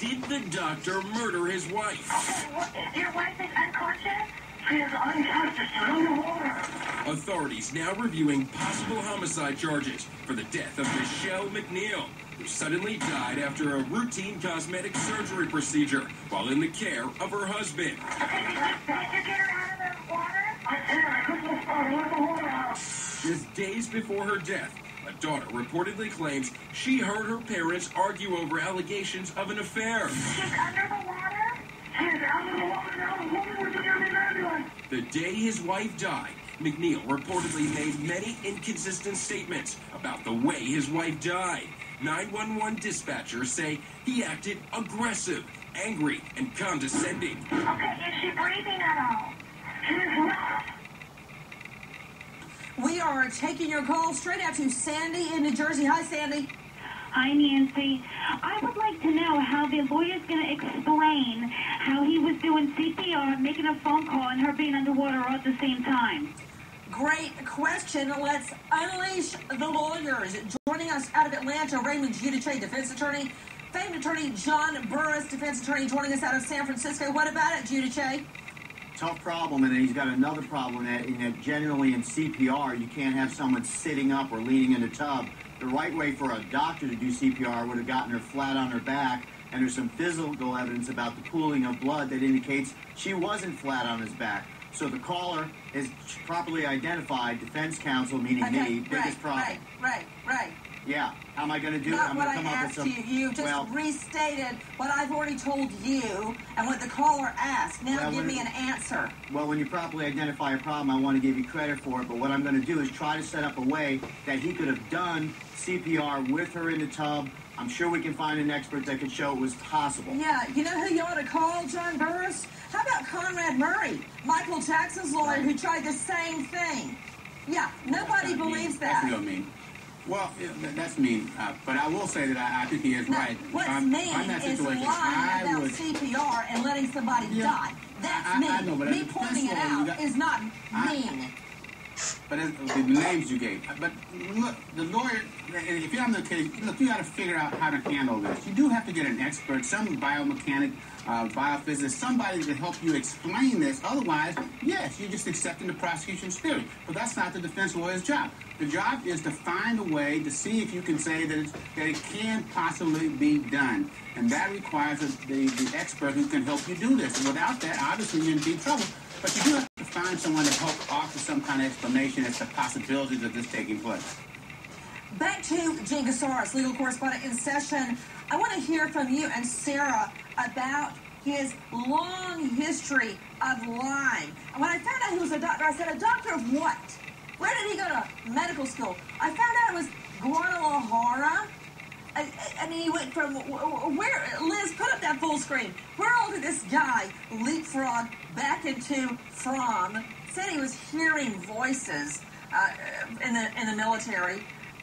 Did the doctor murder his wife? Okay, what, your wife is unconscious? She is unconscious. She's underwater. Authorities now reviewing possible homicide charges for the death of Michelle McNeil, who suddenly died after a routine cosmetic surgery procedure while in the care of her husband. Okay, did you get her out of the water? I did. I couldn't let the water out. Just days before her death, a daughter reportedly claims she heard her parents argue over allegations of an affair. She's under the water? She's under the water now. What did you do that? The day his wife died, McNeil reportedly made many inconsistent statements about the way his wife died. 911 dispatchers say he acted aggressive, angry, and condescending. Okay, is she breathing at all? She is not. We are taking your call straight out to Sandy in New Jersey. Hi, Sandy. Hi, Nancy. I would like to know how the lawyer's going to explain how he was doing CPR, making a phone call, and her being underwater all at the same time. Great question. Let's unleash the lawyers. Joining us out of Atlanta, Raymond Giudice, defense attorney. Famed attorney John Burris, defense attorney, joining us out of San Francisco. What about it, Giudice? Tough problem, and then he's got another problem that generally in CPR, you can't have someone sitting up or leaning in a tub. The right way for a doctor to do CPR would have gotten her flat on her back, and there's some physical evidence about the pooling of blood that indicates she wasn't flat on his back. So the caller is properly identified, defense counsel, meaning me, biggest problem. Right. Yeah. How am I going to do it? Not I'm what going I to come up with asked some... you. You just restated what I've already told you and what the caller asked. Now give me an answer. Well, when you properly identify a problem, I want to give you credit for it. But what I'm going to do is try to set up a way that he could have done CPR with her in the tub. I'm sure we can find an expert that could show it was possible. Yeah, you know who you ought to call, John Burris? How about Conrad Murray, Michael Jackson's lawyer, who tried the same thing? Yeah, nobody believes that. That's real mean. Well, that's mean. But I will say that I think he is right. What's mean is lying about CPR and letting somebody die. That's mean. I know, but me pointing it out is not mean. But the names you gave. But look, the lawyer, if you're on the case, look, you got to figure out how to handle this. You do have to get an expert, some biomechanic, biophysicist, somebody to help you explain this. Otherwise, yes, you're just accepting the prosecution's theory. But that's not the defense lawyer's job. The job is to find a way to see if you can say that it can possibly be done. And that requires the expert who can help you do this. And without that, obviously, you're in deep trouble. But you do have to find someone to help offer some kind of explanation as to possibilities of this taking place. Back to Gene Gasaris, legal correspondent in session. I want to hear from you and Sarah about his long history of lying. And when I found out he was a doctor, I said, a doctor of what? Where did he go to medical school? I found out it was Guadalajara. I mean, he went from where? Liz, put up that full screen. Where all did this guy leapfrog back into from? Said he was hearing voices in the military.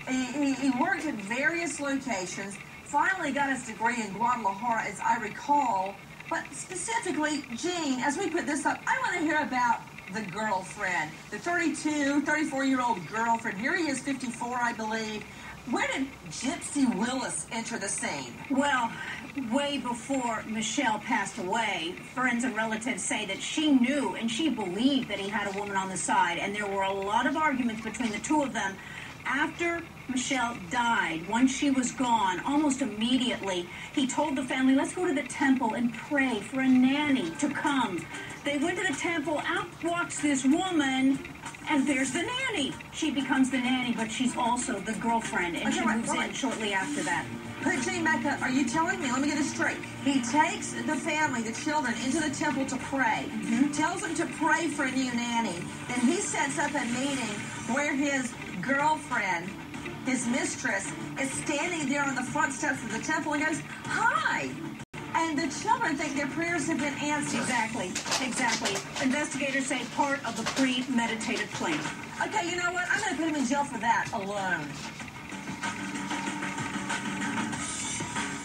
He worked at various locations. Finally got his degree in Guadalajara, as I recall. But specifically, Gene, as we put this up, I want to hear about the girlfriend, the 34-year-old girlfriend. Here he is, 54, I believe. Where did Gypsy Willis enter the scene? Well, way before Michelle passed away, friends and relatives say that she knew and she believed that he had a woman on the side, and there were a lot of arguments between the two of them. After Michelle died, once she was gone, almost immediately, he told the family, let's go to the temple and pray for a nanny to come. They went to the temple, out walks this woman, and there's the nanny. She becomes the nanny, but she's also the girlfriend, and she moves in shortly after that. Put Gene back up. Are you telling me, let me get this straight, he takes the family, the children, into the temple to pray, tells them to pray for a new nanny, then he sets up a meeting where his girlfriend, his mistress, is standing there on the front steps of the temple and goes, hi! And the children think their prayers have been answered. Exactly. Investigators say part of the premeditated plan. Okay, you know what? I'm going to put him in jail for that alone.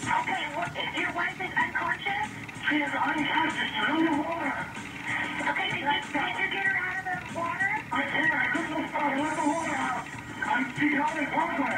Okay, what, your wife is unconscious? She is unconscious. She's underwater. Okay, did you get her out of the water? I did. I couldn't let the water out. She's on the water.